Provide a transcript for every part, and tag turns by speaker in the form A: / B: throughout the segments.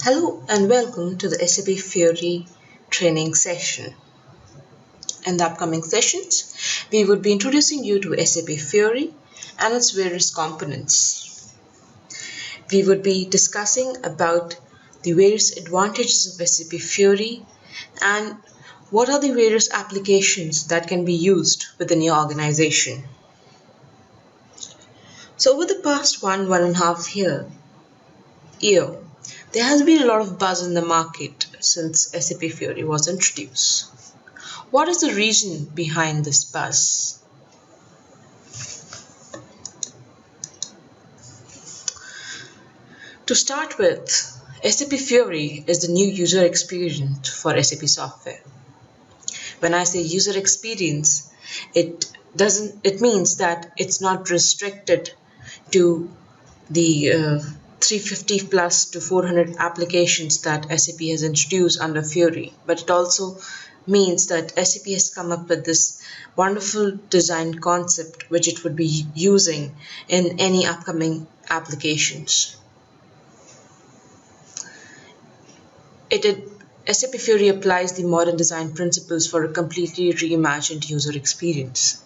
A: Hello and welcome to the SAP Fiori training session. In the upcoming sessions, we would be introducing you to SAP Fiori and its various components. We would be discussing about the various advantages of SAP Fiori and what are the various applications that can be used within your organization. So over the past one and a half year, there has been a lot of buzz in the market since SAP Fiori was introduced. What is the reason behind this buzz? To start with, SAP Fiori is the new user experience for SAP software. When I say user experience, it means that it's not restricted to the 350 plus to 400 applications that SAP has introduced under Fiori, but it also means that SAP has come up with this wonderful design concept which it would be using in any upcoming applications. SAP Fiori applies the modern design principles for a completely reimagined user experience.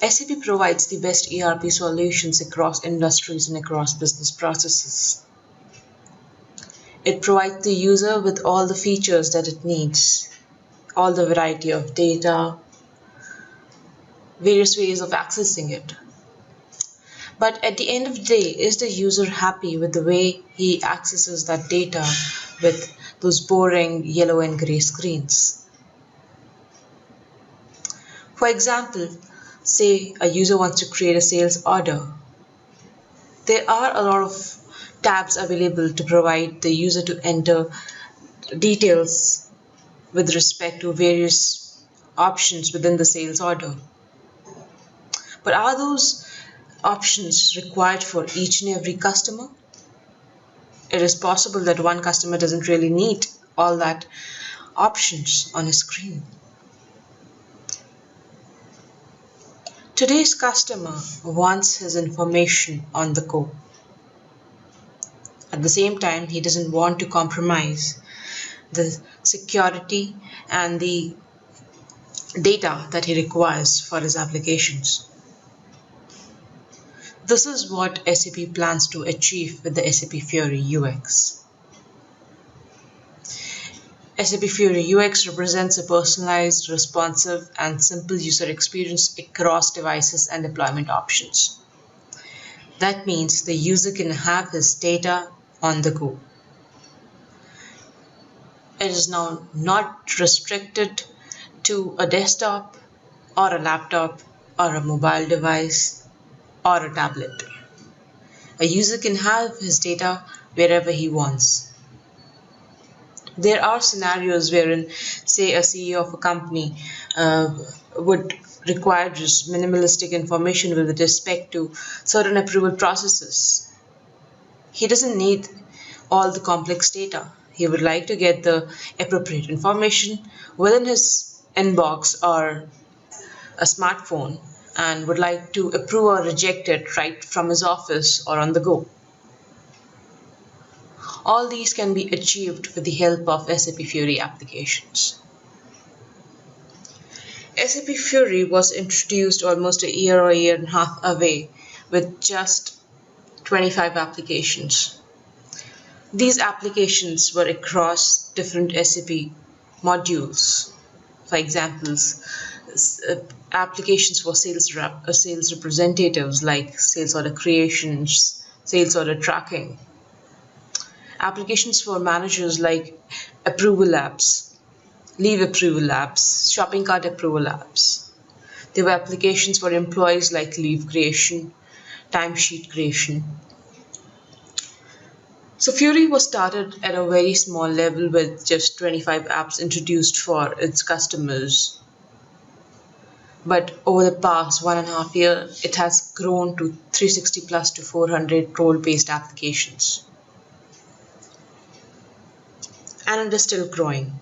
A: SAP provides the best ERP solutions across industries and across business processes. It provides the user with all the features that it needs, all the variety of data, various ways of accessing it. But at the end of the day, is the user happy with the way he accesses that data with those boring yellow and gray screens? For example, say a user wants to create a sales order. There are a lot of tabs available to provide the user to enter details with respect to various options within the sales order. But are those options required for each and every customer? It is possible that one customer doesn't really need all that options on a screen. Today's customer wants his information on the go. At the same time, he doesn't want to compromise the security and the data that he requires for his applications. This is what SAP plans to achieve with the SAP Fiori UX. SAP Fiori UX represents a personalized, responsive, and simple user experience across devices and deployment options. That means the user can have his data on the go. It is now not restricted to a desktop or a laptop or a mobile device or a tablet. A user can have his data wherever he wants. There are scenarios wherein, say, a CEO of a company would require just minimalistic information with respect to certain approval processes. He doesn't need all the complex data. He would like to get the appropriate information within his inbox or a smartphone and would like to approve or reject it right from his office or on the go. All these can be achieved with the help of SAP Fiori applications. SAP Fiori was introduced almost a year or a year and a half away with just 25 applications. These applications were across different SAP modules. For example, applications for sales representatives like sales order creations, sales order tracking. Applications for managers like approval apps, leave approval apps, shopping cart approval apps. There were applications for employees like leave creation, timesheet creation. So Fiori was started at a very small level with just 25 apps introduced for its customers. But over the past 1.5 years, it has grown to 360 plus to 400 role-based applications. And it is still growing.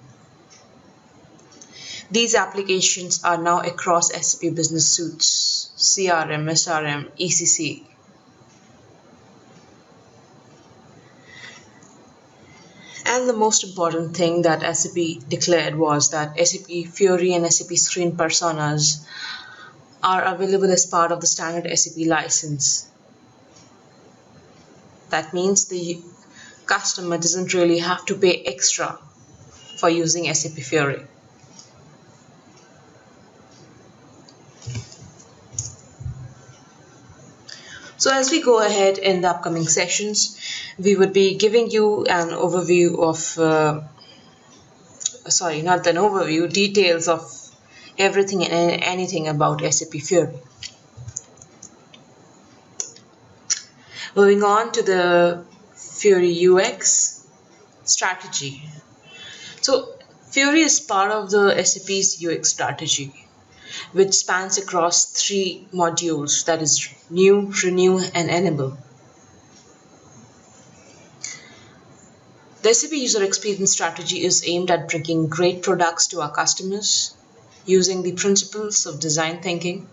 A: These applications are now across SAP Business Suites, CRM, SRM, ECC. And the most important thing that SAP declared was that SAP Fiori and SAP Screen Personas are available as part of the standard SAP license. That means the customer doesn't really have to pay extra for using SAP Fiori. So as we go ahead in the upcoming sessions, we would be giving you an overview of, details of everything and anything about SAP Fiori. Moving on to the Fiori UX strategy. So Fiori is part of the SAP's UX strategy, which spans across 3 modules, that is new, renew, and enable. The SAP user experience strategy is aimed at bringing great products to our customers using the principles of design thinking,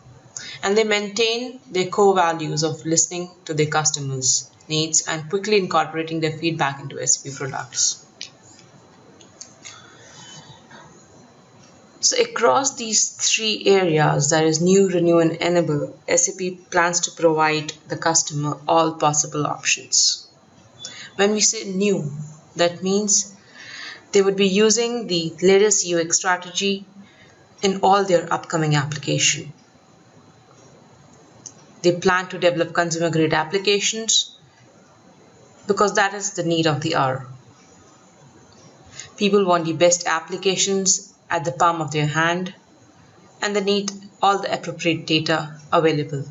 A: and they maintain their core values of listening to their customers' needs and quickly incorporating their feedback into SAP products. So across these 3 areas, that is new, renew, and enable, SAP plans to provide the customer all possible options. When we say new, that means they would be using the latest UX strategy in all their upcoming applications. They plan to develop consumer-grade applications because that is the need of the hour. People want the best applications at the palm of their hand, and they need all the appropriate data available.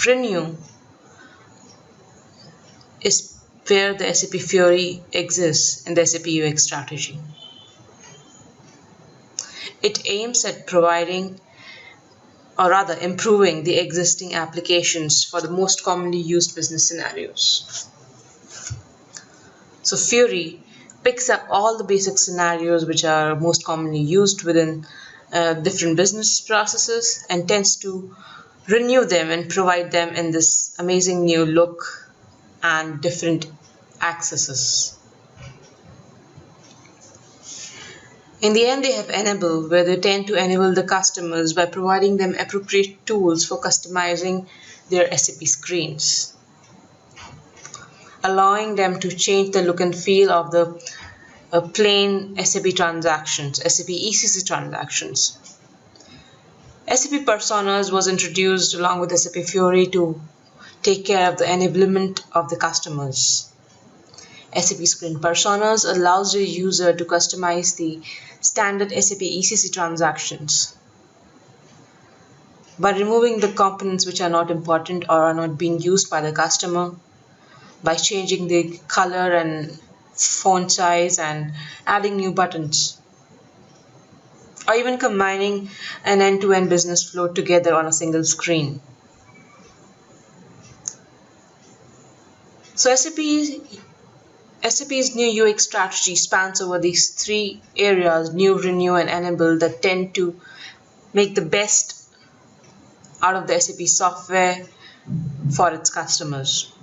A: Renew is where the SAP Fiori exists in the SAP UX strategy. It aims at providing, or rather improving, the existing applications for the most commonly used business scenarios. So Fiori picks up all the basic scenarios which are most commonly used within different business processes and tends to renew them and provide them in this amazing new look and different accesses. In the end, they have enable, where they tend to enable the customers by providing them appropriate tools for customizing their SAP screens, allowing them to change the look and feel of the plain SAP transactions, SAP ECC transactions. SAP Personas was introduced along with SAP Fiori to take care of the enablement of the customers. SAP Screen Personas allows the user to customize the standard SAP ECC transactions by removing the components which are not important or are not being used by the customer, by changing the color and font size and adding new buttons, or even combining an end-to-end business flow together on a single screen. So SAP's new UX strategy spans over these 3 areas, new, renew, and enable, that tend to make the best out of the SAP software for its customers.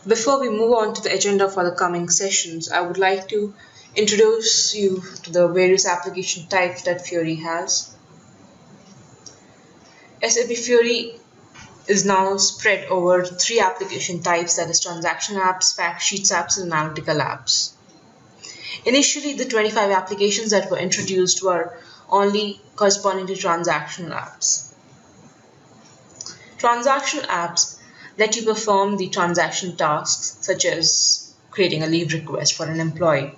A: Before we move on to the agenda for the coming sessions, I would like to introduce you to the various application types that Fiori has. SAP Fiori is now spread over 3 application types, that is transaction apps, fact sheets apps, and analytical apps. Initially, the 25 applications that were introduced were only corresponding to transactional apps. Transaction apps let you perform the transaction tasks, such as creating a leave request for an employee.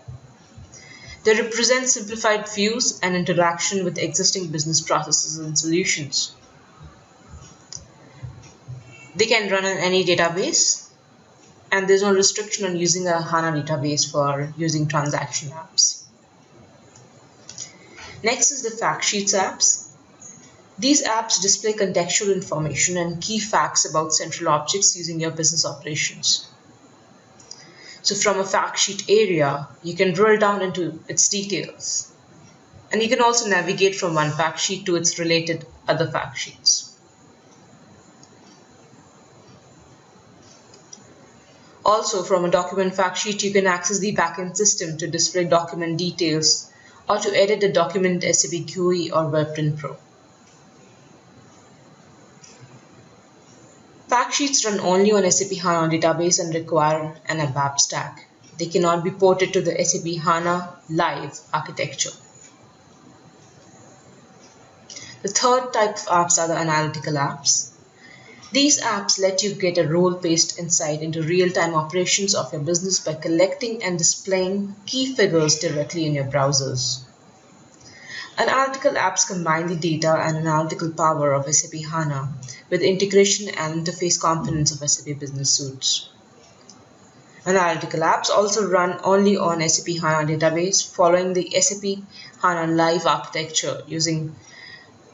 A: They represent simplified views and interaction with existing business processes and solutions. They can run on any database, and there's no restriction on using a HANA database for using transaction apps. Next is the fact sheets apps. These apps display contextual information and key facts about central objects using your business operations. So from a fact sheet area, you can drill down into its details And you can also navigate from one fact sheet to its related other fact sheets. Also, from a document fact sheet, you can access the backend system to display document details or to edit the document SAP GUI or WebPrint Pro. Fact sheets run only on SAP HANA database and require an ABAP stack. They cannot be ported to the SAP HANA Live architecture. The third type of apps are the analytical apps. These apps let you get a role-based insight into real-time operations of your business by collecting and displaying key figures directly in your browsers. Analytical apps combine the data and analytical power of SAP HANA with integration and interface components of SAP Business Suites. Analytical apps also run only on SAP HANA database following the SAP HANA Live architecture using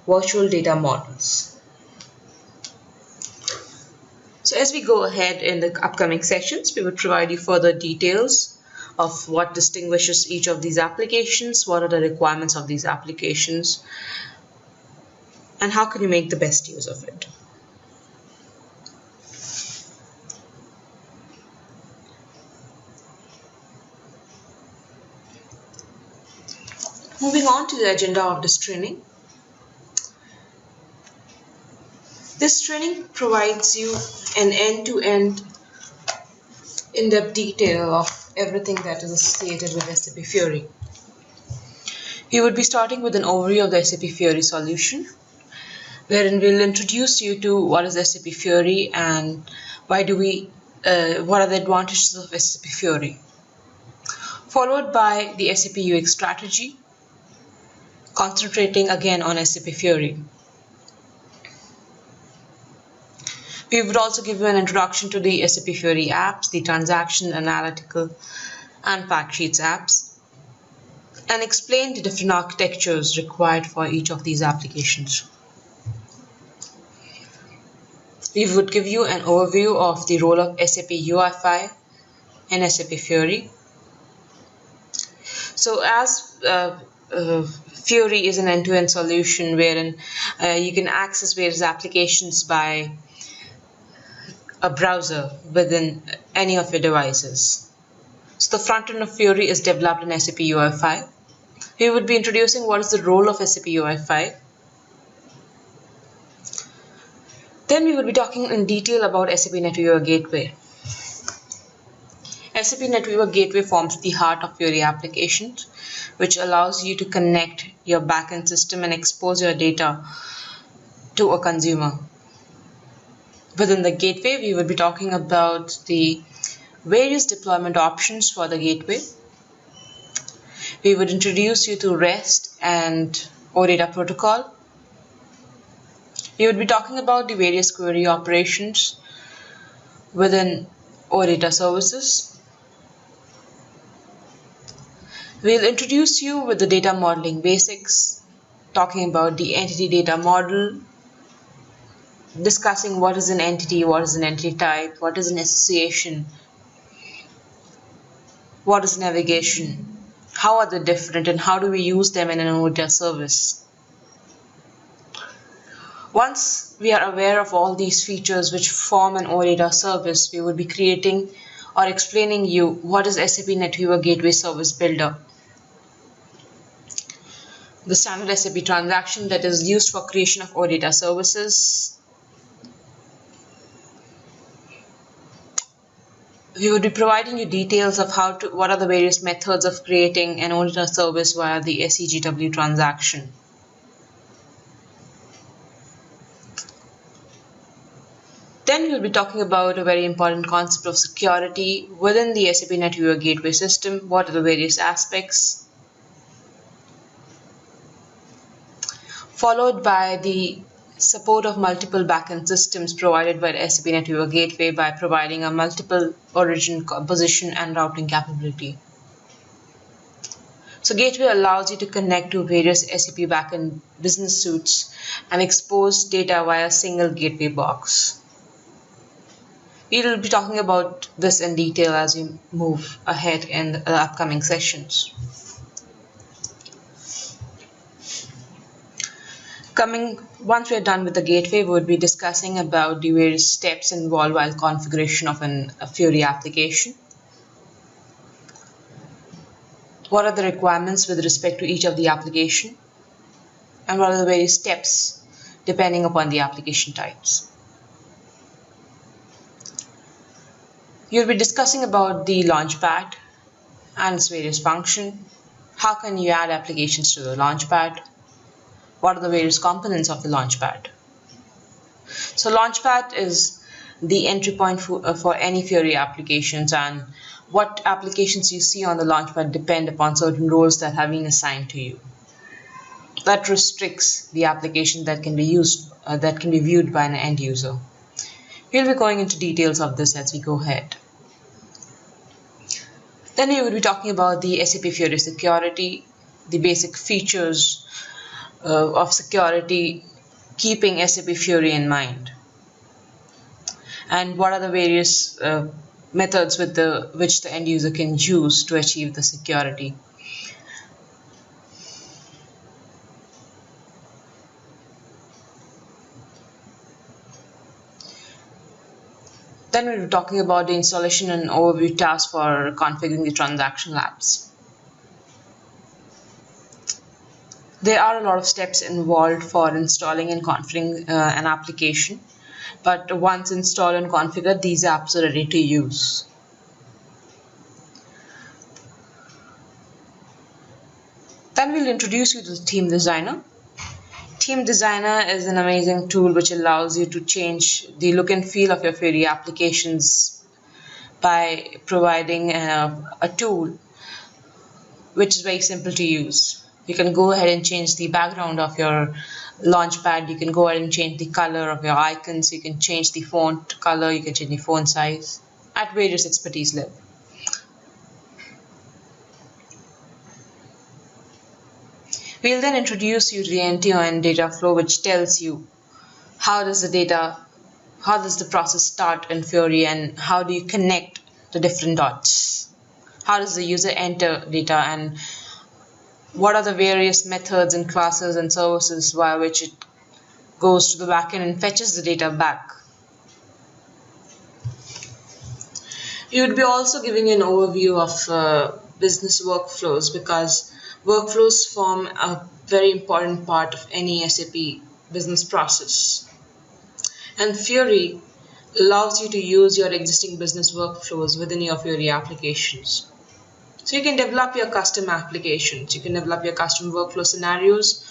A: virtual data models. So as we go ahead in the upcoming sessions, we will provide you further details of what distinguishes each of these applications, what are the requirements of these applications, and how can you make the best use of it. Moving on to the agenda of this training. This training provides you an end-to-end in-depth detail of everything that is associated with SAP Fiori. We would be starting with an overview of the SAP Fiori solution, wherein we'll introduce you to what is SAP Fiori and what are the advantages of SAP Fiori. Followed by the SAP UX strategy, concentrating again on SAP Fiori. We would also give you an introduction to the SAP Fiori apps, the transaction, analytical, and fact sheets apps, and explain the different architectures required for each of these applications. We would give you an overview of the role of SAP UI5 and SAP Fiori. So as Fiori is an end-to-end solution wherein you can access various applications by a browser within any of your devices. So the front end of Fiori is developed in SAP UI5. We would be introducing what is the role of SAP UI5. Then we will be talking in detail about SAP NetWeaver Gateway. SAP NetWeaver Gateway forms the heart of Fiori applications, which allows you to connect your backend system and expose your data to a consumer. Within the gateway, we will be talking about the various deployment options for the gateway. We would introduce you to REST and OData protocol. We would be talking about the various query operations within OData services. We'll introduce you with the data modeling basics, talking about the entity data model, discussing what is an entity, what is an entity type, what is an association, what is navigation, how are they different, and how do we use them in an OData service. Once we are aware of all these features which form an OData service, we will be creating or explaining you what is SAP NetWeaver Gateway Service Builder. The standard SAP transaction that is used for creation of OData services. We would be providing you details of what are the various methods of creating an OData service via the SEGW transaction. Then we will be talking about a very important concept of security within the SAP NetWeaver Gateway system. What are the various aspects? Followed by the support of multiple backend systems provided by the SAP NetWeaver Gateway by providing a multiple origin, composition, and routing capability. So Gateway allows you to connect to various SAP backend business suites and expose data via a single gateway box. We will be talking about this in detail as we move ahead in the upcoming sessions. Once we're done with the gateway, we would be discussing about the various steps involved while configuration of a Fiori application. What are the requirements with respect to each of the application? And what are the various steps depending upon the application types? You'll be discussing about the Launchpad and its various functions. How can you add applications to the Launchpad? What are the various components of the Launchpad? So Launchpad is the entry point for any Fiori applications, and what applications you see on the Launchpad depend upon certain roles that have been assigned to you. That restricts the application that can be used, that can be viewed by an end user. We'll be going into details of this as we go ahead. Then we will be talking about the SAP Fiori security, the basic features of security, keeping SAP Fiori in mind, and what are the various methods with which the end user can use to achieve the security. Then we'll be talking about the installation and overview tasks for configuring the transactional apps. There are a lot of steps involved for installing and configuring an application, but once installed and configured, these apps are ready to use. Then we'll introduce you to the Theme Designer. Theme Designer is an amazing tool which allows you to change the look and feel of your Fiori applications by providing a tool which is very simple to use. You can go ahead and change the background of your Launchpad. You can go ahead and change the color of your icons. You can change the font color. You can change the font size at various expertise level. We'll then introduce you to the end-to-end data flow, which tells you how does the process start in Fiori and how do you connect the different dots. How does the user enter data and what are the various methods and classes and services via which it goes to the backend and fetches the data back. We would be also giving you an overview of business workflows, because workflows form a very important part of any SAP business process. And Fiori allows you to use your existing business workflows within your Fiori applications. So you can develop your custom applications, you can develop your custom workflow scenarios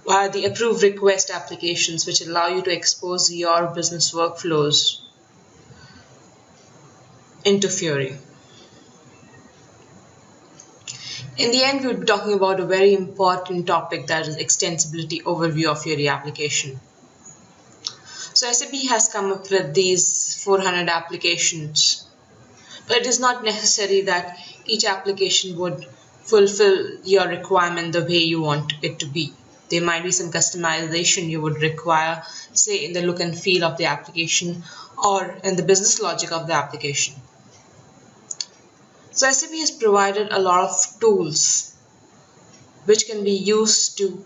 A: via the approved request applications, which allow you to expose your business workflows into Fiori. In the end, we'll be talking about a very important topic, that is extensibility overview of Fiori application. So SAP has come up with these 400 applications, but it is not necessary that each application would fulfill your requirement the way you want it to be. There might be some customization you would require, say in the look and feel of the application or in the business logic of the application. So SAP has provided a lot of tools which can be used to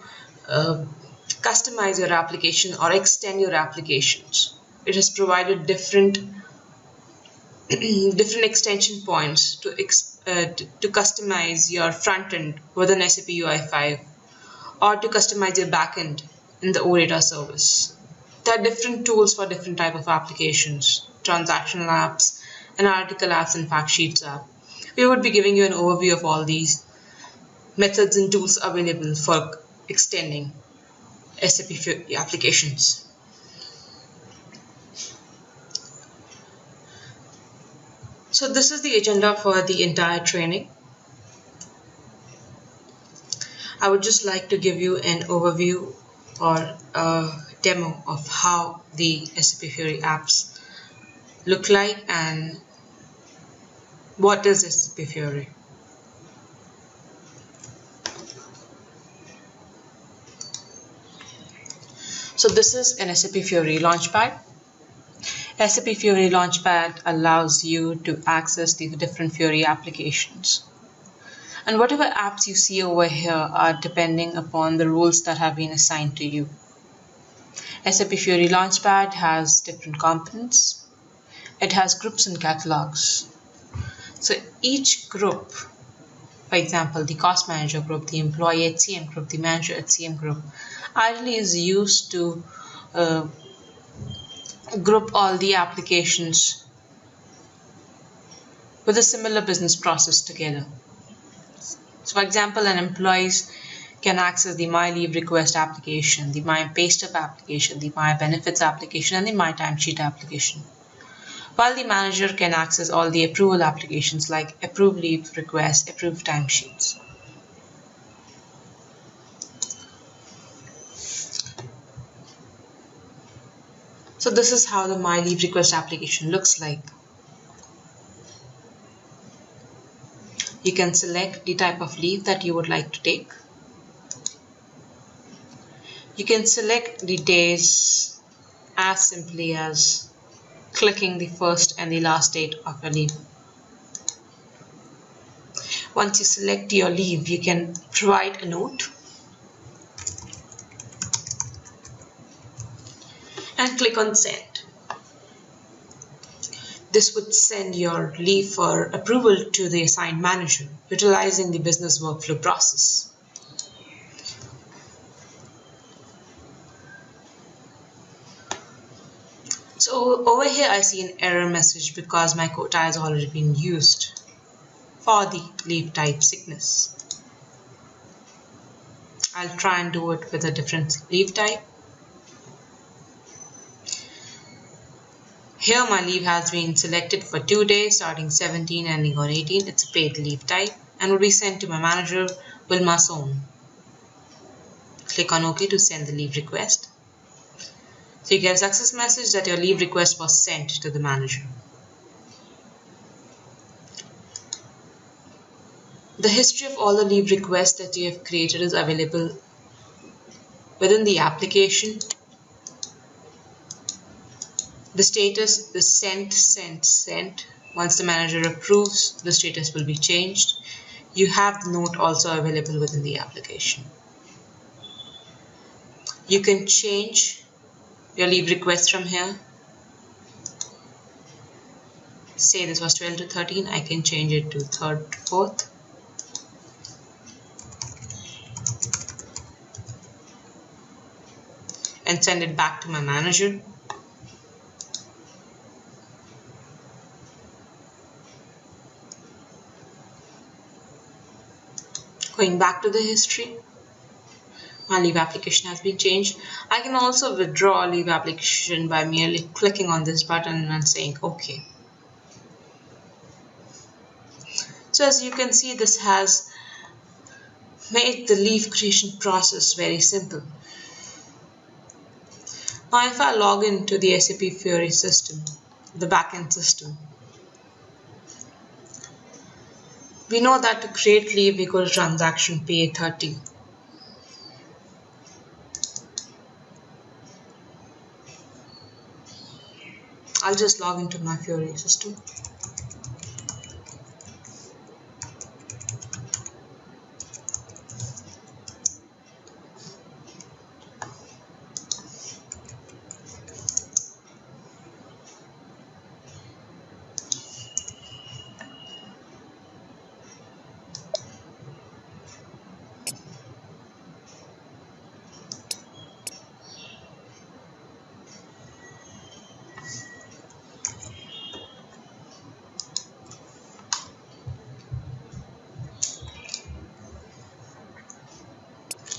A: customize your application or extend your applications. It has provided different extension points to customize your front end within SAP UI5 or to customize your backend in the OData service. There are different tools for different type of applications, transactional apps, analytical apps, and fact sheets app. We would be giving you an overview of all these methods and tools available for extending SAP Fiori applications. So this is the agenda for the entire training. I would just like to give you an overview or a demo of how the SAP Fiori apps look like and what is SAP Fiori. So this is an SAP Fiori Launchpad. SAP Fiori Launchpad allows you to access the different Fiori applications. And whatever apps you see over here are depending upon the roles that have been assigned to you. SAP Fiori Launchpad has different components. It has groups and catalogs. So each group, for example, the cost manager group, the employee HCM group, the manager HCM group, ideally is used to group all the applications with a similar business process together. So for example, an employee can access the My Leave Request application, the My Paystub application, the My Benefits application, and the My Timesheet application. While the manager can access all the approval applications like Approve Leave Request, Approve Timesheets. So this is how the My Leave Request application looks like. You can select the type of leave that you would like to take. You can select the days as simply as clicking the first and the last date of your leave. Once you select your leave, you can provide a note and click on Send. This would send your leave for approval to the assigned manager, utilizing the business workflow process. So over here I see an error message because my quota has already been used for the leave type sickness. I'll try and do it with a different leave type. Here my leave has been selected for 2 days starting 17 ending on 18. It's a paid leave type and will be sent to my manager Wilma Sohn. Click on OK to send the leave request. So you get a success message that your leave request was sent to the manager. The history of all the leave requests that you have created is available within the application. The status is sent, sent, sent. Once the manager approves, the status will be changed. You have the note also available within the application. You can change your leave request from here. Say this was 12 to 13, I can change it to 3rd to 4th. And send it back to my manager. Going back to the history, my leave application has been changed. I can also withdraw a leave application by merely clicking on this button and saying OK. So as you can see, this has made the leave creation process very simple. Now if I log into the SAP Fiori system, the backend system, we know that to create leave we go to transaction PA30. I'll just log into my Fiori system.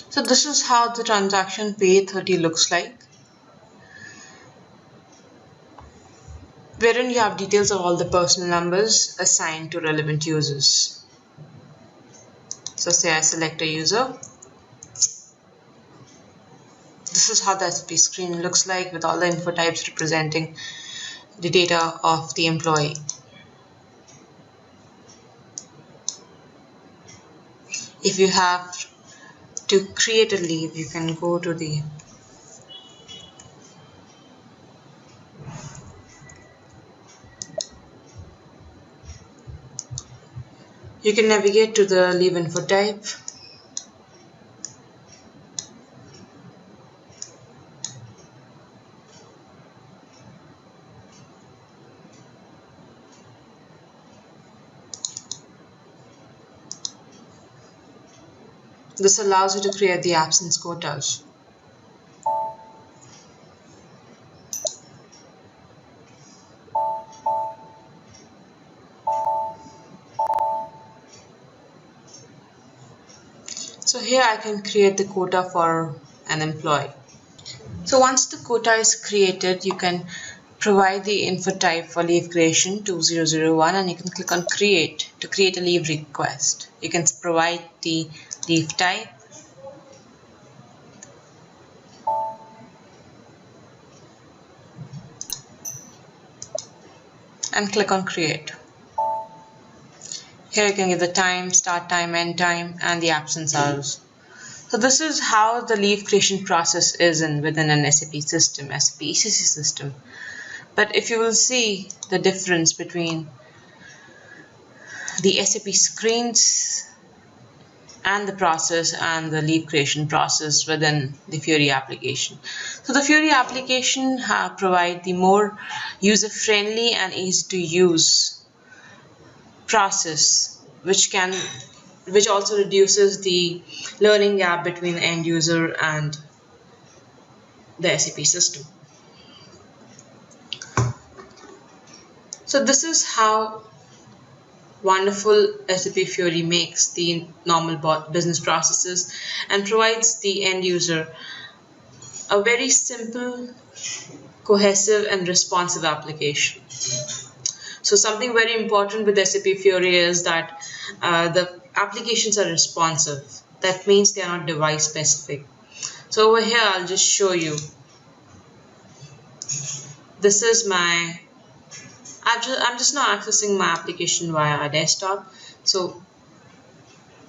A: So this is how the transaction PA30 looks like, wherein you have details of all the personal numbers assigned to relevant users. So say I select a user. This is how the SAP screen looks like with all the info types representing the data of the employee. If you have to create a leave, you can go to the navigate to the leave info type. This allows you to create the absence quotas. So here I can create the quota for an employee. So once the quota is created, you can provide the info type for leave creation 2001 and you can click on create to create a leave request. You can provide the leave type, and click on create. Here you can give the time, start time, end time, and the absence hours. So this is how the leave creation process is within an SAP system, SAP ECC system. But if you will see the difference between the SAP screens and the process and the leave creation process within the Fiori application. So the Fiori application provide the more user-friendly and easy-to-use process, which also reduces the learning gap between the end user and the SAP system. So this is how wonderful SAP Fiori makes the normal business processes and provides the end user a very simple, cohesive and responsive application. So something very important with SAP Fiori is that the applications are responsive. That means they are not device specific. So over here I'll just show you. This is I'm just now accessing my application via a desktop. So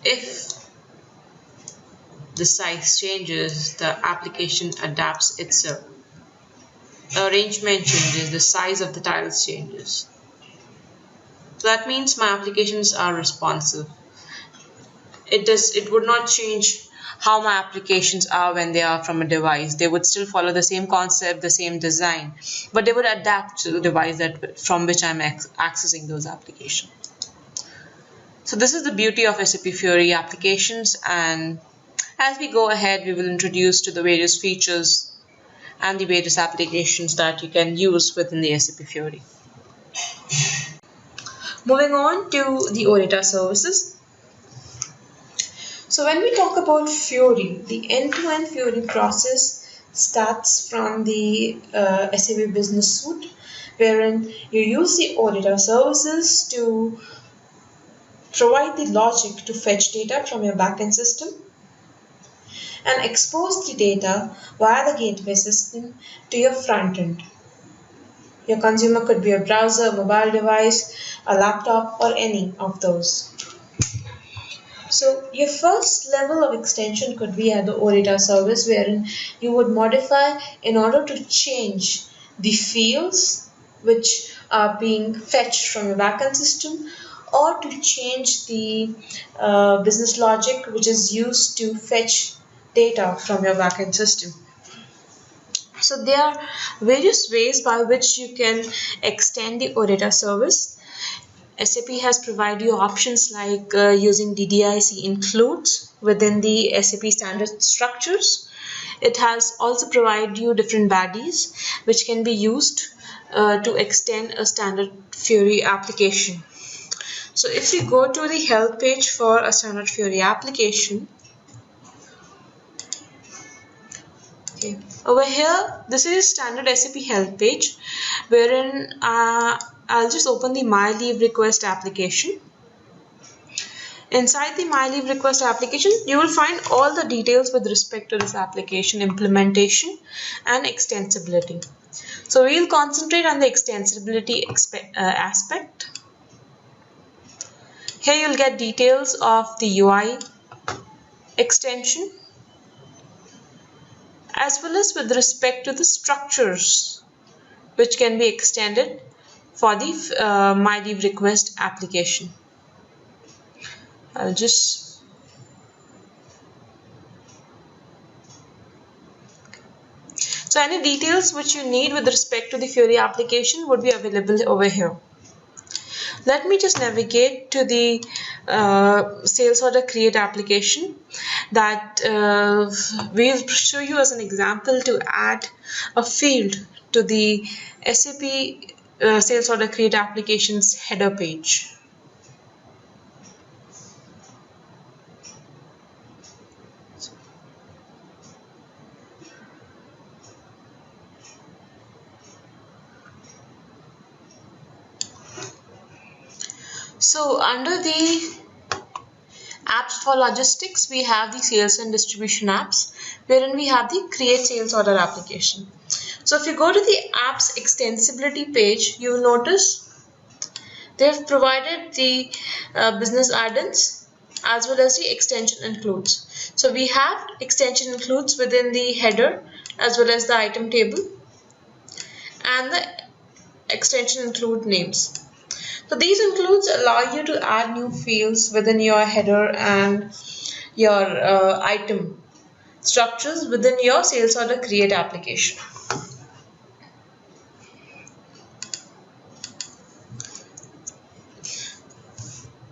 A: if the size changes, the application adapts itself. Arrangement changes, the size of the tiles changes. So that means my applications are responsive. It would not change how my applications are when they are from a device. They would still follow the same concept, the same design, but they would adapt to the device from which I'm accessing those applications. So this is the beauty of SAP Fiori applications, and as we go ahead, we will introduce to the various features and the various applications that you can use within the SAP Fiori. Moving on to the OData services. So when we talk about Fiori, the end-to-end Fiori process starts from the SAP Business Suite, wherein you use the OData services to provide the logic to fetch data from your backend system and expose the data via the gateway system to your front end. Your consumer could be a browser, a mobile device, a laptop, or any of those. So your first level of extension could be at the OData service, wherein you would modify in order to change the fields which are being fetched from your backend system, or to change the business logic which is used to fetch data from your backend system. So there are various ways by which you can extend the OData service. SAP has provided you options like using DDIC includes within the SAP standard structures. It has also provided you different baddies which can be used to extend a standard Fiori application. So if you go to the help page for a standard Fiori application, okay, over here this is standard SAP help page, wherein I'll just open the My Leave Request application. Inside the My Leave Request application, you will find all the details with respect to this application, implementation and extensibility. So we'll concentrate on the extensibility aspect. Here you'll get details of the UI extension as well as with respect to the structures which can be extended for the My Leave Request application. I'll just so any details which you need with respect to the Fiori application would be available over here. Let me just navigate to the sales order create application, that we'll show you as an example to add a field to the SAP Sales Order Create application's header page. So under the apps for logistics, we have the sales and distribution apps, wherein we have the create sales order application. So if you go to the apps extensibility page, you will notice they've provided the business add-ins as well as the extension includes. So we have extension includes within the header as well as the item table, and the extension include names. So these includes allow you to add new fields within your header and your item structures within your sales order create application.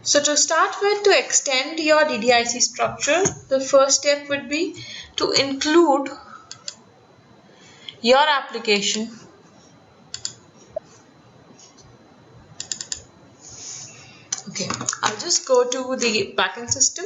A: So to start with, to extend your DDIC structure, the first step would be to include your application Okay, I'll just go to the backend system.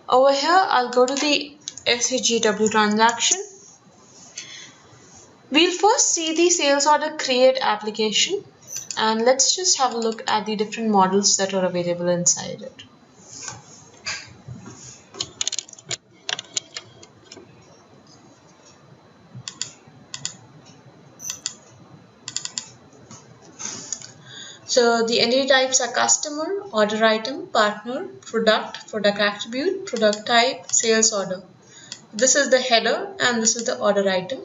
A: Over here, I'll go to the SAGW transaction. We'll first see the sales order create application, and let's just have a look at the different models that are available inside it. So the entity types are customer, order item, partner, product, product attribute, product type, sales order. This is the header and this is the order item.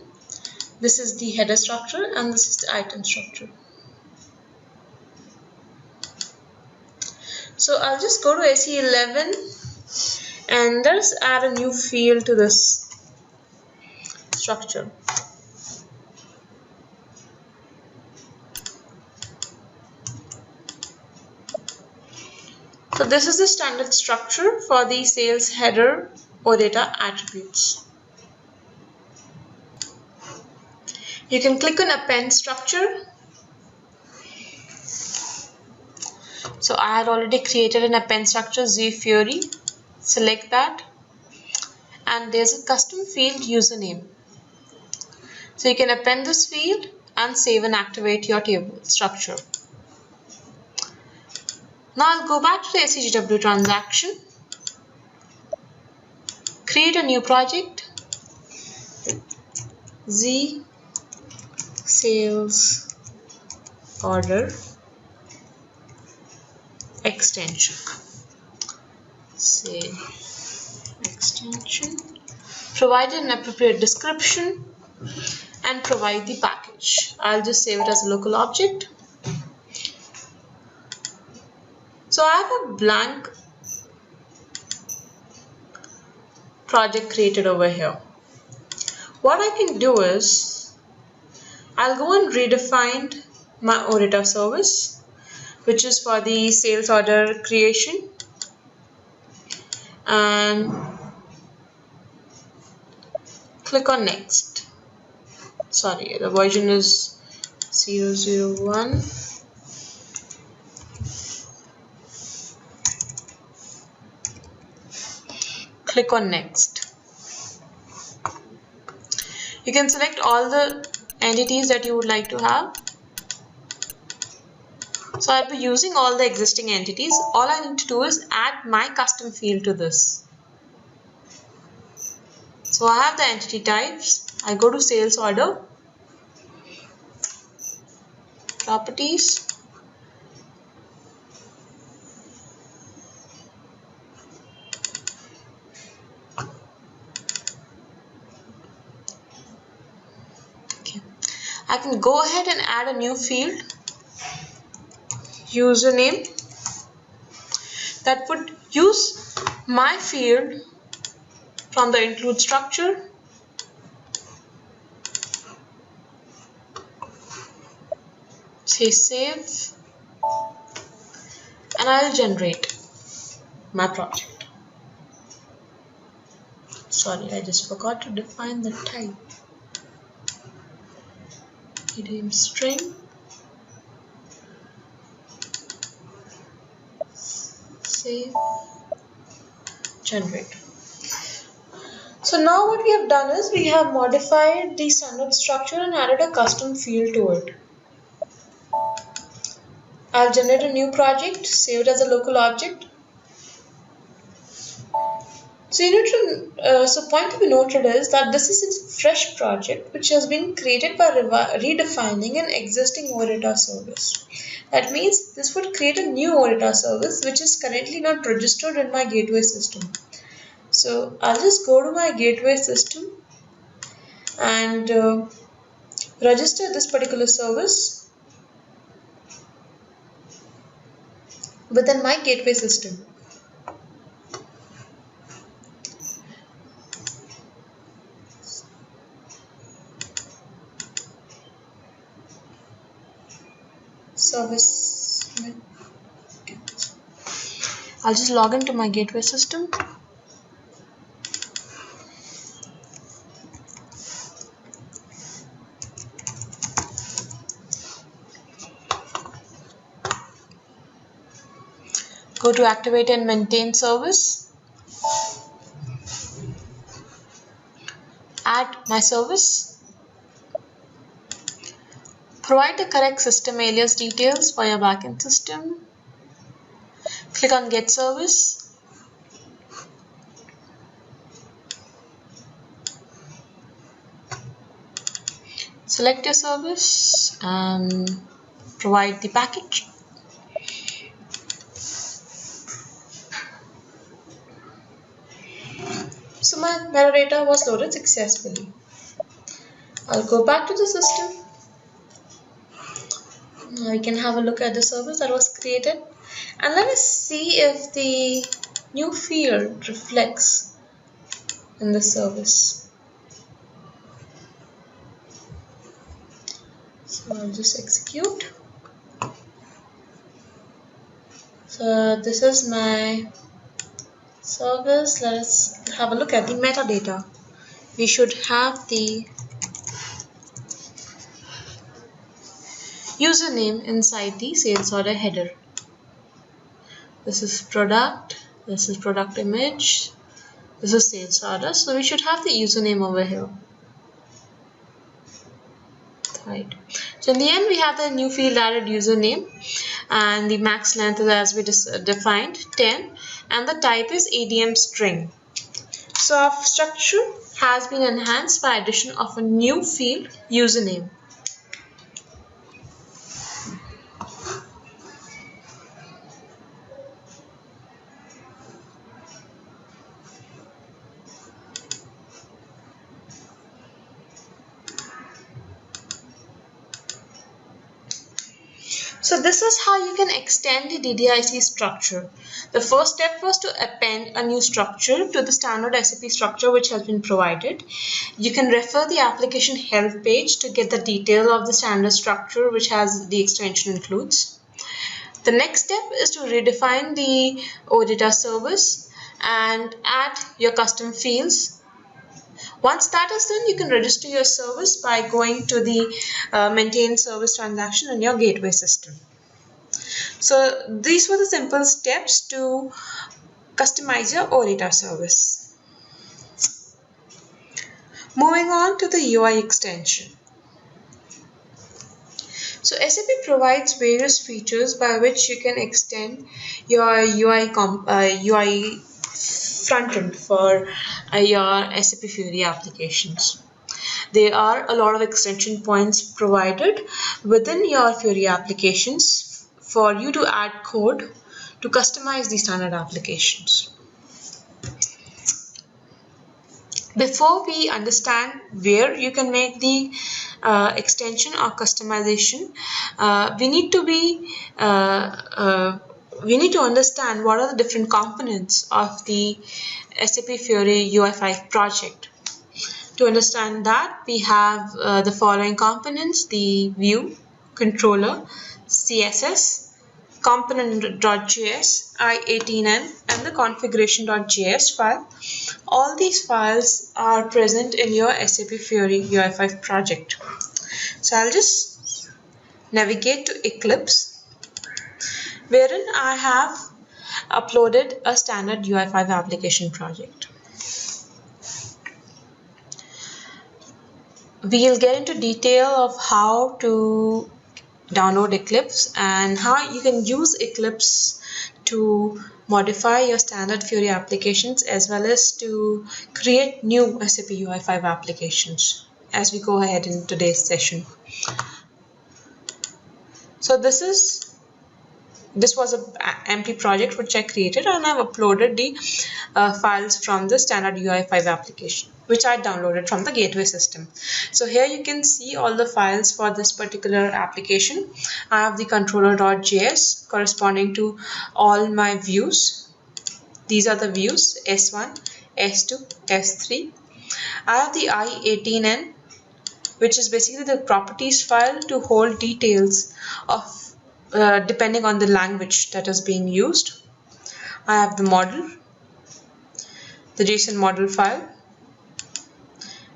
A: This is the header structure and this is the item structure. So I'll just go to SE11 and let's add a new field to this structure. So this is the standard structure for the sales header or data attributes. You can click on append structure. So I had already created an append structure SAP Fiori. Select that and there's a custom field username. So you can append this field and save and activate your table structure. Now I'll go back to the SAGW transaction, create a new project, Z sales order extension. Say extension, provide an appropriate description and provide the package. I'll just save it as a local object. So I have a blank project created over here. What I can do is I'll go and redefine my OData service, which is for the sales order creation, and click on next. Sorry, the version is 001. Click on next. You can select all the entities that you would like to have. So I'll be using all the existing entities. All I need to do is add my custom field to this. So I have the entity types. I go to sales order, properties, I can go ahead and add a new field, username, that would use my field from the include structure. say save, and I'll generate my project. Sorry, I just forgot to define the type. Idiom string, save, generate. So now what we have done is we have modified the standard structure and added a custom field to it. I'll generate a new project, save it as a local object. So you need to, point to be noted is that this is a fresh project which has been created by redefining an existing OData service. That means this would create a new OData service which is currently not registered in my gateway system. So I'll just go to my gateway system and register this particular service within my gateway system. Service. I'll just log into my gateway system. Go to activate and maintain service. Add my service. Provide the correct system alias details for your backend system. Click on get service. Select your service and provide the package. So my metadata was loaded successfully. I'll go back to the system. Now we can have a look at the service that was created, and let us see if the new field reflects in the service. So I'll just execute. So this is my service. Let us have a look at the metadata. We should have the username inside the sales order header. This is product, this is product image, this is sales order. So we should have the username over here. Right. So in the end we have the new field added username, and the max length is as we defined 10, and the type is ADM string. So our structure has been enhanced by addition of a new field username. So this is how you can extend the DDIC structure. The first step was to append a new structure to the standard SAP structure which has been provided. You can refer the application help page to get the detail of the standard structure which has the extension includes. The next step is to redefine the OData service and add your custom fields. Once that is done, you can register your service by going to the maintain service transaction in your gateway system. So these were the simple steps to customize your OData service. Moving on to the UI extension. So SAP provides various features by which you can extend your UI frontend for your SAP Fiori applications. There are a lot of extension points provided within your Fiori applications for you to add code to customize the standard applications. Before we understand where you can make the extension or customization, we need to understand what are the different components of the SAP Fiori UI5 project. To understand that, we have the following components: the view, controller, CSS, component.js, I18n, and the configuration.js file. All these files are present in your SAP Fiori UI5 project. So I'll just navigate to Eclipse, wherein I have uploaded a standard UI5 application project. We'll get into detail of how to download Eclipse and how you can use Eclipse to modify your standard Fiori applications as well as to create new SAP UI5 applications as we go ahead in today's session. So this was an empty project which I created, and I've uploaded the files from the standard UI5 application which I downloaded from the gateway system. So here you can see all the files for this particular application. I have the controller.js corresponding to all my views. These are the views S1, S2, S3. I have the I18n, which is basically the properties file to hold details of depending on the language that is being used. I have the model, the JSON model file,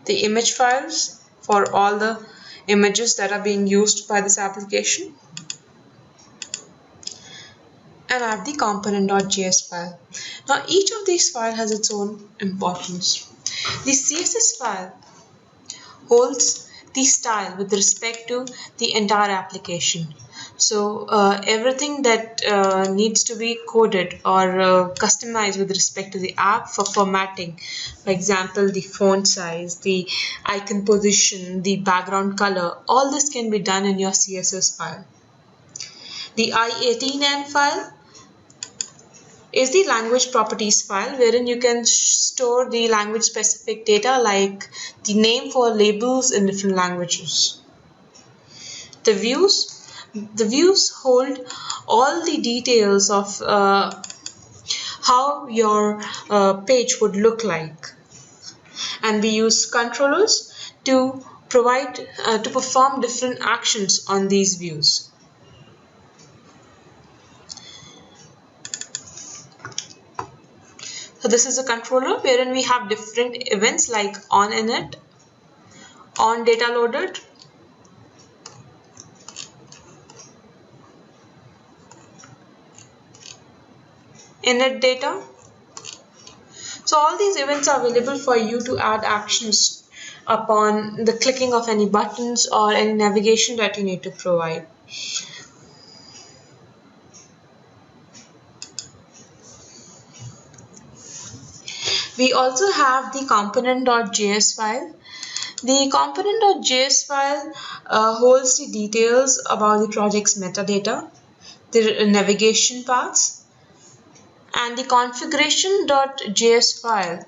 A: the image files for all the images that are being used by this application, and I have the component.js file. Now each of these files has its own importance. The CSS file holds the style with respect to the entire application. So everything that needs to be coded or customized with respect to the app for formatting, for example, the font size, the icon position, the background color, all this can be done in your CSS file. The I18n file is the language properties file wherein you can store the language specific data like the name for labels in different languages. The views hold all the details of how your page would look like, and we use controllers to perform different actions on these views. So this is a controller wherein we have different events like on init, on data loaded, init data. So all these events are available for you to add actions upon the clicking of any buttons or any navigation that you need to provide. We also have the component.js file. The component.js file holds the details about the project's metadata, the navigation paths, and the configuration.js file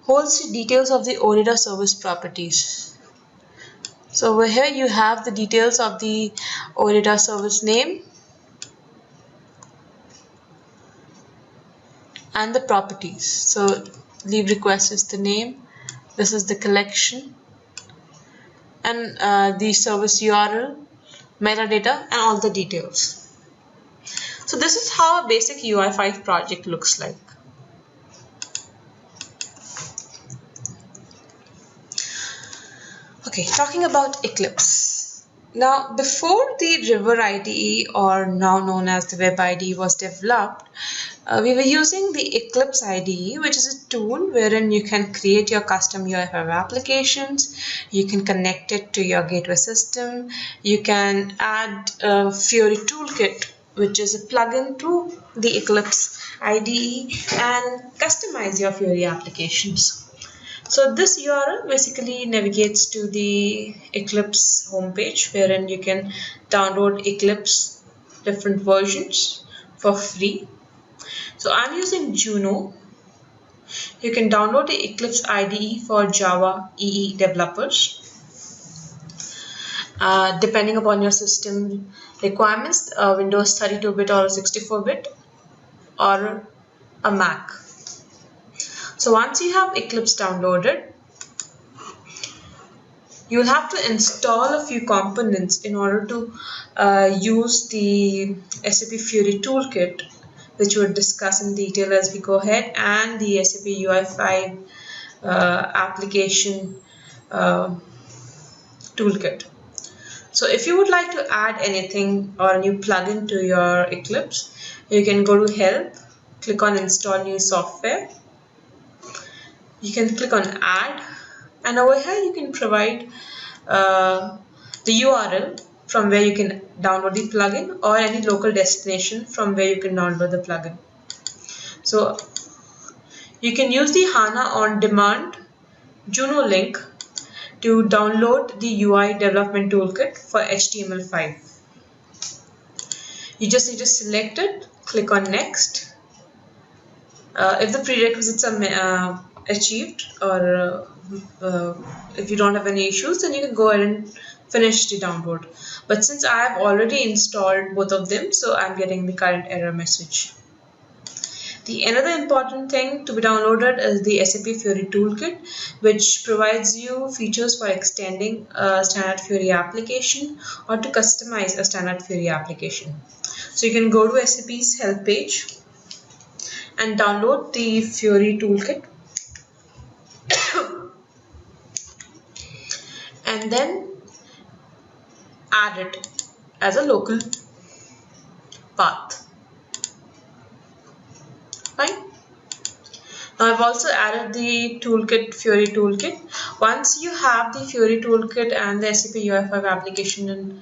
A: holds the details of the OData service properties. So over here you have the details of the OData service name and the properties. So leave request is the name, this is the collection, and the service URL, metadata, and all the details. So this is how a basic UI5 project looks like. Okay, talking about Eclipse. Now, before the River IDE, or now known as the Web IDE, was developed, we were using the Eclipse IDE, which is a tool wherein you can create your custom UI5 applications, you can connect it to your gateway system, you can add a Fiori toolkit, which is a plugin to the Eclipse IDE, and customize your Fiori applications. So this URL basically navigates to the Eclipse homepage wherein you can download Eclipse different versions for free. So I'm using Juno. You can download the Eclipse IDE for Java EE developers. Depending upon your system requirements, Windows 32-bit or 64-bit or a Mac. So once you have Eclipse downloaded, You will have to install a few components in order to use the SAP Fiori toolkit, which we'll discuss in detail as we go ahead, and the SAP UI5 application toolkit. So if you would like to add anything or a new plugin to your Eclipse, you can go to Help, click on Install New Software. You can click on Add, and over here you can provide the URL from where you can download the plugin, or any local destination from where you can download the plugin. So you can use the HANA On Demand Juno link to download the UI development toolkit for HTML5. You just need to select it, click on Next. If the prerequisites are achieved, or if you don't have any issues, then you can go ahead and finish the download. But since I have already installed both of them, so I'm getting the current error message. The another important thing to be downloaded is the SAP Fiori Toolkit, which provides you features for extending a standard Fiori application or to customize a standard Fiori application. So you can go to SAP's help page and download the Fiori Toolkit and then add it as a local path. Fine. Now I've also added the toolkit, Fiori toolkit. Once you have the Fiori toolkit and the SAP UI5 application in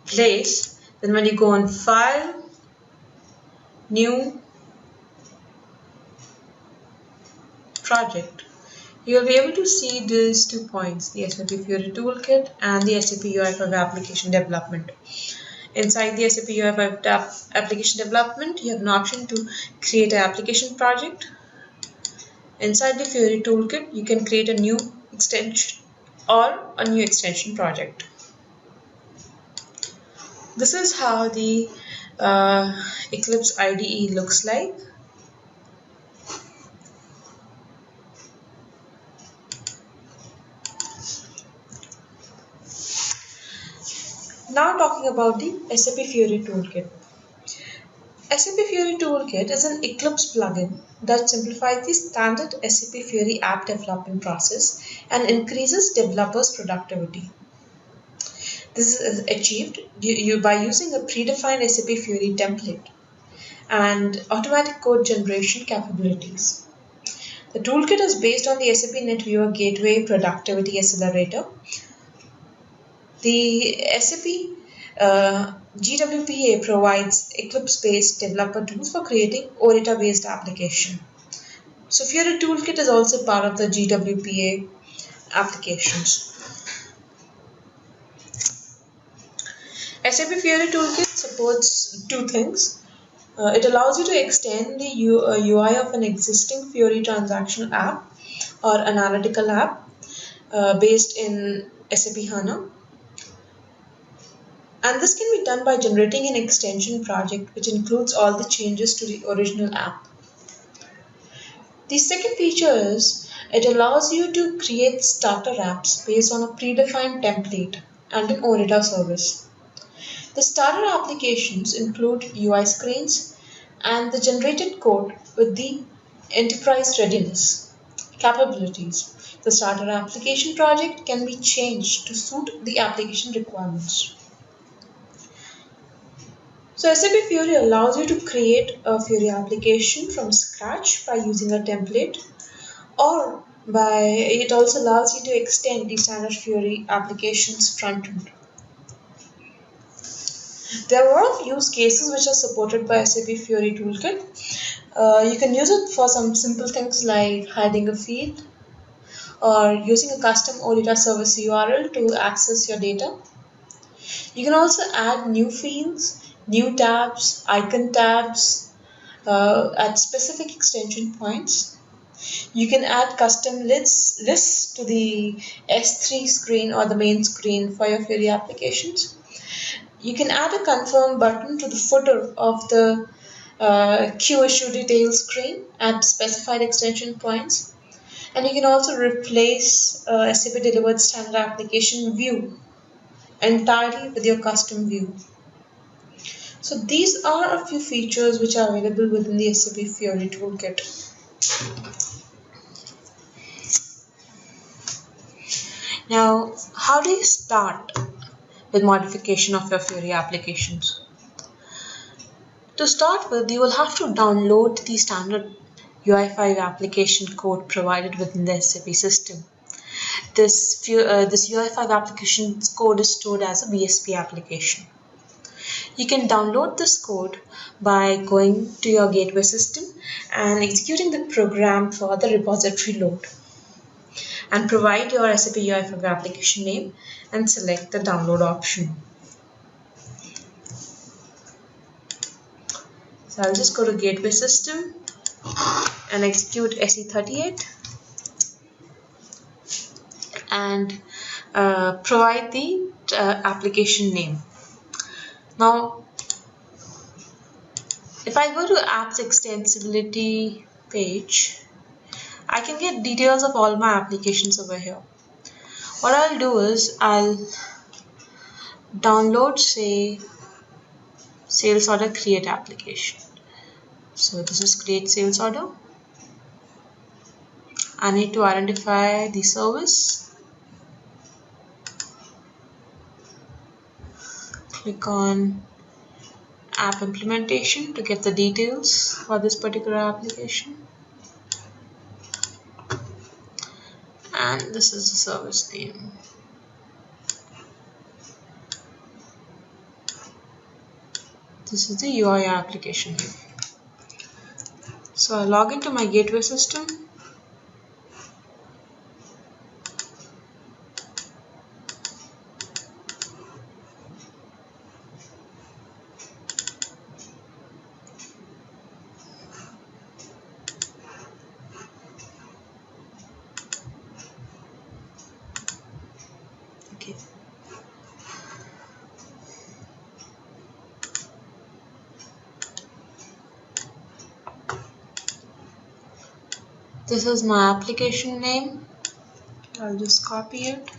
A: place, then when you go on File, New, Project, you will be able to see these 2 points, the SAP Fiori toolkit and the SAP UI5 application development. Inside the SAP UI5 application development, you have an option to create an application project. Inside the Fiori toolkit, you can create a new extension or a new extension project. This is how the Eclipse IDE looks like. Now talking about the SAP Fiori Toolkit. SAP Fiori Toolkit is an Eclipse plugin that simplifies the standard SAP Fiori app development process and increases developers' productivity. This is achieved by using a predefined SAP Fiori template and automatic code generation capabilities. The toolkit is based on the SAP NetWeaver Gateway Productivity Accelerator. The SAP GWPA provides Eclipse-based developer tools for creating OData-based application. So Fiori Toolkit is also part of the GWPA applications. SAP Fiori Toolkit supports 2 things. It allows you to extend the UI of an existing Fiori transactional app or analytical app based in SAP HANA. And this can be done by generating an extension project which includes all the changes to the original app. The second feature is it allows you to create starter apps based on a predefined template and an OData service. The starter applications include UI screens and the generated code with the enterprise readiness capabilities. The starter application project can be changed to suit the application requirements. So SAP Fiori allows you to create a Fiori application from scratch by using a template, or it also allows you to extend the standard Fiori applications front end. There are a lot of use cases which are supported by SAP Fiori Toolkit. You can use it for some simple things like hiding a field or using a custom OData service URL to access your data. You can also add new fields, new tabs, icon tabs at specific extension points. You can add custom lists to the S3 screen or the main screen for your Fiori applications. You can add a confirm button to the footer of the queue issue details screen at specified extension points. And you can also replace SAP delivered standard application view entirely with your custom view. So these are a few features which are available within the SAP Fiori toolkit. Now, how do you start with modification of your Fiori applications? To start with, you will have to download the standard UI5 application code provided within the SAP system. This UI5 application code is stored as a BSP application. You can download this code by going to your gateway system and executing the program for the repository load, and provide your SAP UI5 application name and select the download option. So I'll just go to gateway system and execute SE38 and provide the application name. Now, if I go to apps extensibility page, I can get details of all my applications over here. What I'll do is I'll download, say, sales order create application. So this is create sales order. I need to identify the service. Click on app implementation to get the details for this particular application. And this is the service name. This is the UI application name. So I log into my gateway system. Okay. This is my application name. I'll just copy it.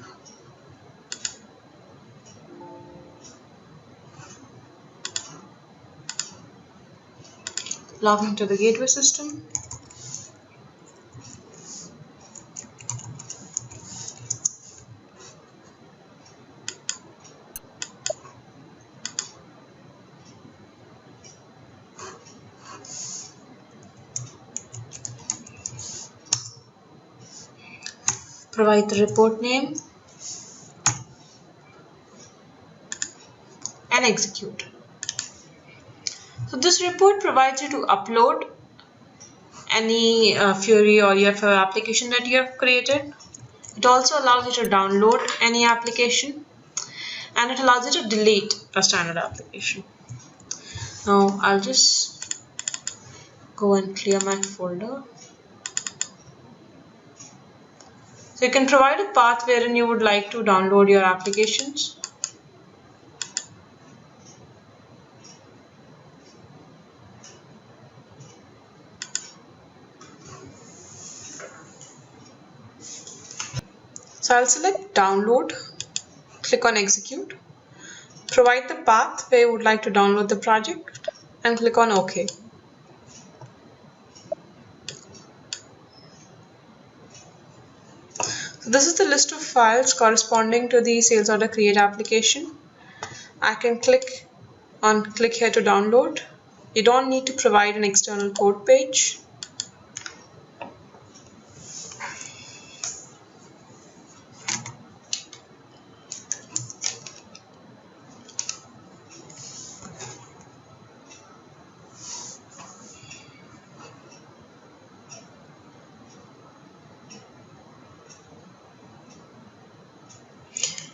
A: Log into the gateway system. Provide the report name and execute. So this report provides you to upload any Fiori or UFO application that you have created. It also allows you to download any application, and it allows you to delete a standard application. Now I'll just go and clear my folder. So you can provide a path wherein you would like to download your applications. So I'll select download, click on execute, provide the path where you would like to download the project, and click on OK. So this is the list of files corresponding to the sales order create application. I can click here to download. You don't need to provide an external code page.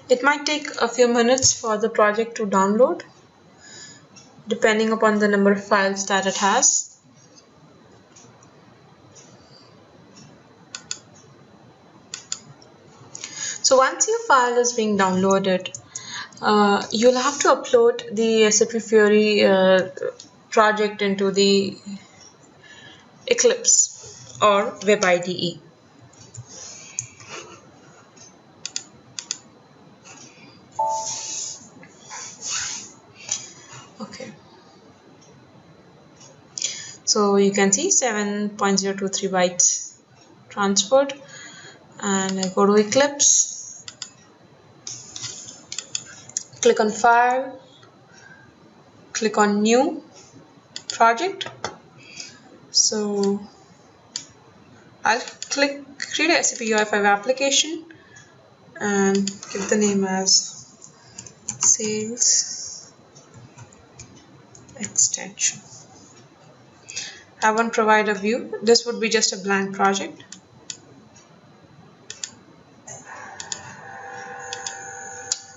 A: It might take a few minutes for the project to download, depending upon the number of files that it has. So once your file is being downloaded, you'll have to upload the SAP Fiori project into the Eclipse or Web IDE. So you can see 7.023 bytes transferred, and I go to Eclipse, click on File, click on New Project. So I'll click Create a SAP UI5 application and give the name as Sales Extension. I won't provide a view. This would be just a blank project.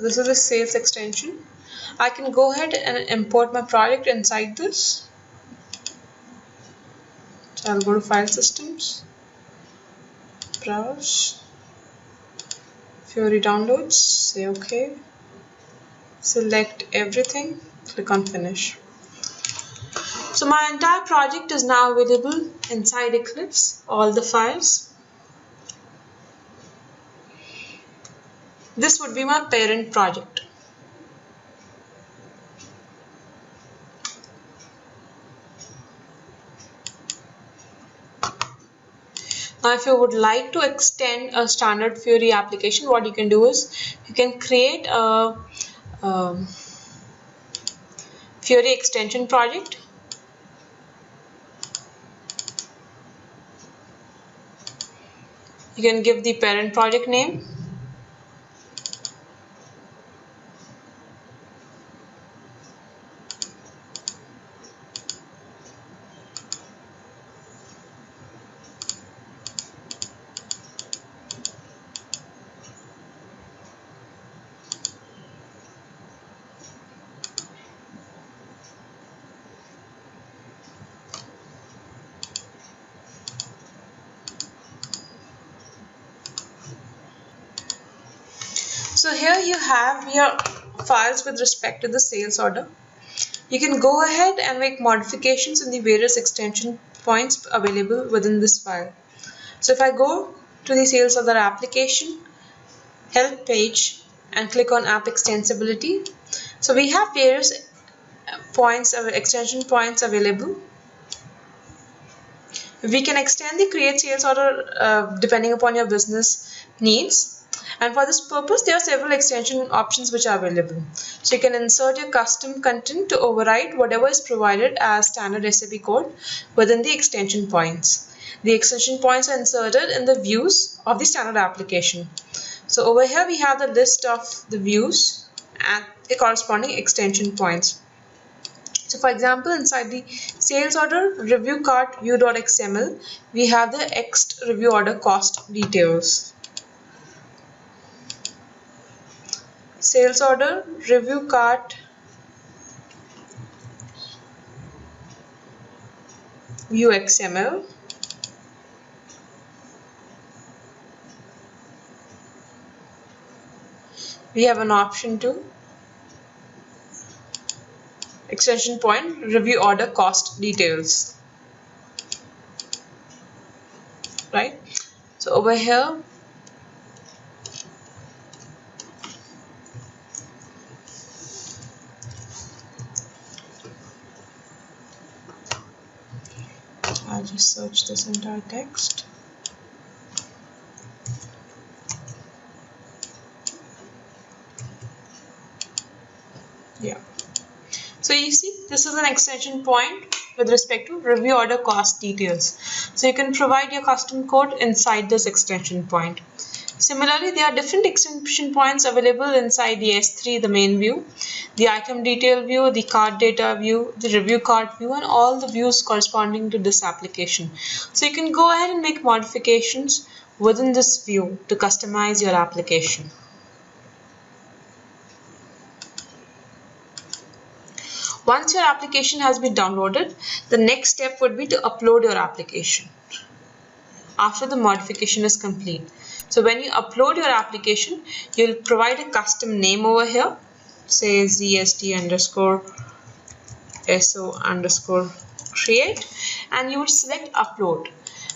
A: This is a sales extension. I can go ahead and import my project inside this. So I'll go to File Systems, Browse, Fiori Downloads, say OK, select everything, click on Finish. So my entire project is now available inside Eclipse, all the files. This would be my parent project. Now if you would like to extend a standard Fiori application, what you can do is you can create a Fiori extension project. You can give the parent project name. So here you have your files with respect to the sales order. You can go ahead and make modifications in the various extension points available within this file. So if I go to the sales order application, help page, and click on app extensibility. So we have various points of extension points available. We can extend the create sales order depending upon your business needs. And for this purpose, there are several extension options which are available. So you can insert your custom content to override whatever is provided as standard SAP code within the extension points. The extension points are inserted in the views of the standard application. So over here we have the list of the views and the corresponding extension points. So for example, inside the sales order review cart view.xml, we have the ext review order cost details. Sales order review cart view XML. We have an option to extension point review order cost details, right? So over here I'll just search this entire text. Yeah. So you see, this is an extension point with respect to review order cost details. So you can provide your custom code inside this extension point. Similarly, there are different extension points available inside the S3, the main view, the item detail view, the cart data view, the review cart view, and all the views corresponding to this application. So you can go ahead and make modifications within this view to customize your application. Once your application has been downloaded, the next step would be to upload your application after the modification is complete. So when you upload your application, you'll provide a custom name over here, say zst_so_create, and you would select upload.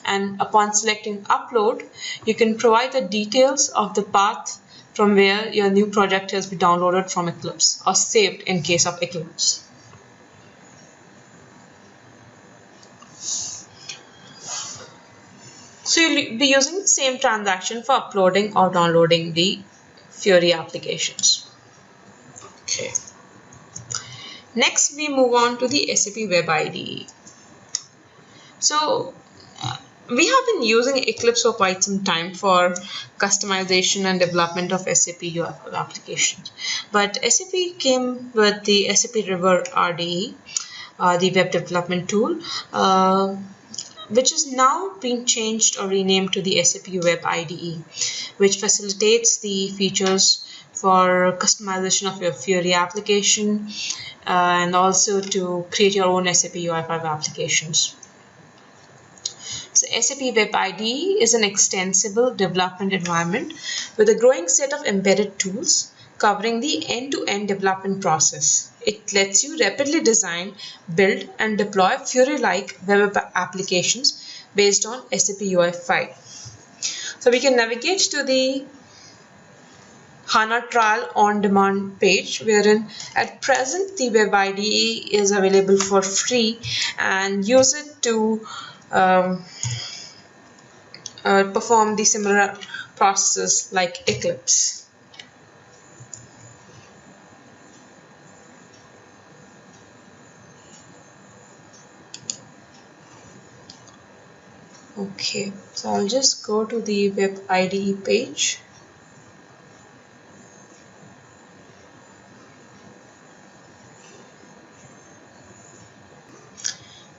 A: And upon selecting upload, you can provide the details of the path from where your new project has been downloaded from Eclipse or saved in case of Eclipse. So you'll be using the same transaction for uploading or downloading the Fiori applications. Okay. Next, we move on to the SAP Web IDE. So we have been using Eclipse for quite some time for customization and development of SAP UI applications. But SAP came with the SAP River RDE, the web development tool, which is now being changed or renamed to the SAP Web IDE, which facilitates the features for customization of your Fiori application and also to create your own SAP UI5 applications. So SAP Web IDE is an extensible development environment with a growing set of embedded tools covering the end-to-end development process. It lets you rapidly design, build, and deploy Fiori-like web applications based on SAP UI5. So we can navigate to the HANA Trial On Demand page, wherein at present the Web IDE is available for free, and use it to perform the similar processes like Eclipse. Okay, so I'll just go to the Web IDE page.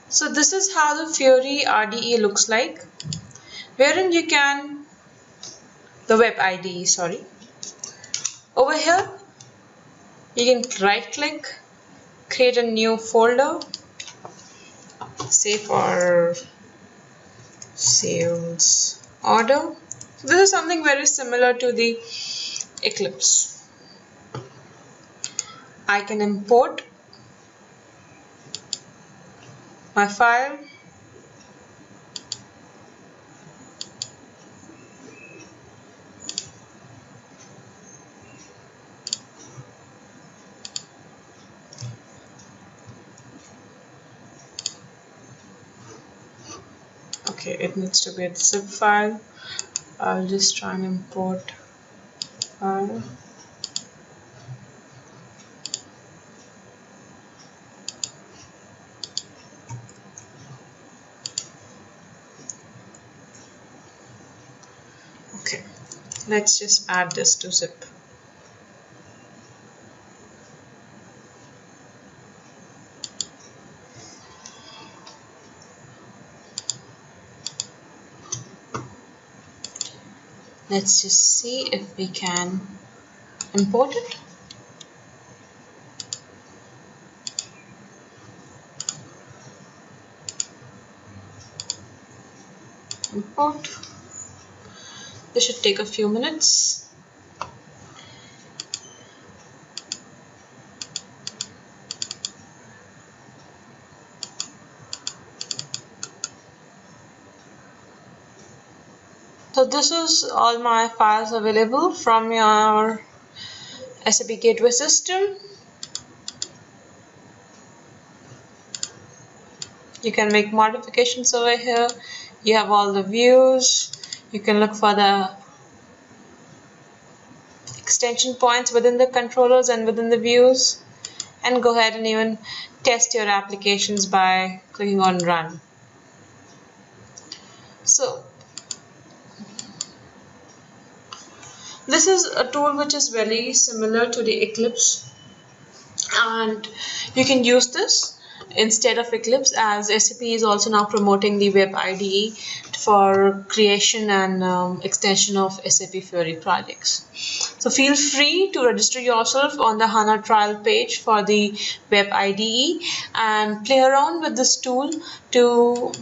A: So this is how the Fiori RDE looks like, wherein you can, the Web IDE, sorry. Over here, you can right click, create a new folder, say for sales order. So this is something very similar to the Eclipse. I can import my file, okay, it needs to be a zip file. I'll just try and import file. Okay, let's just add this to zip. Let's just see if we can import it. Import. This should take a few minutes. So this is all my files available from your SAP Gateway system. You can make modifications over here. You have all the views. You can look for the extension points within the controllers and within the views, and go ahead and even test your applications by clicking on Run. So this is a tool which is very similar to the Eclipse, and you can use this instead of Eclipse, as SAP is also now promoting the Web IDE for creation and extension of SAP Fiori projects. So feel free to register yourself on the HANA trial page for the Web IDE and play around with this tool to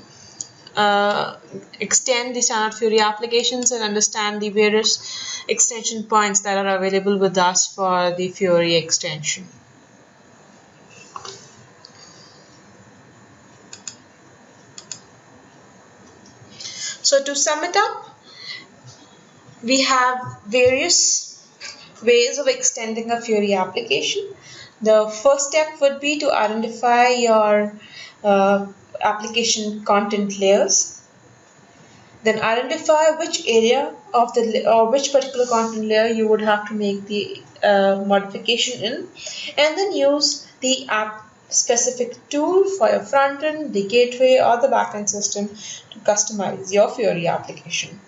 A: extend the standard Fiori applications and understand the various extension points that are available with us for the Fiori extension. So to sum it up, we have various ways of extending a Fiori application. The first step would be to identify your application content layers. Then identify which area of the or which particular content layer you would have to make the modification in, and then use the app specific tool for your front end, the gateway, or the backend system to customize your Fiori application.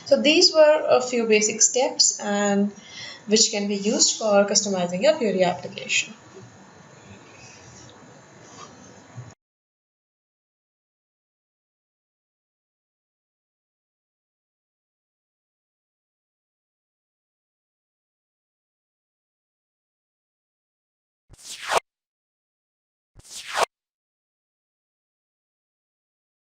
A: So these were a few basic steps and which can be used for customizing your Fiori application.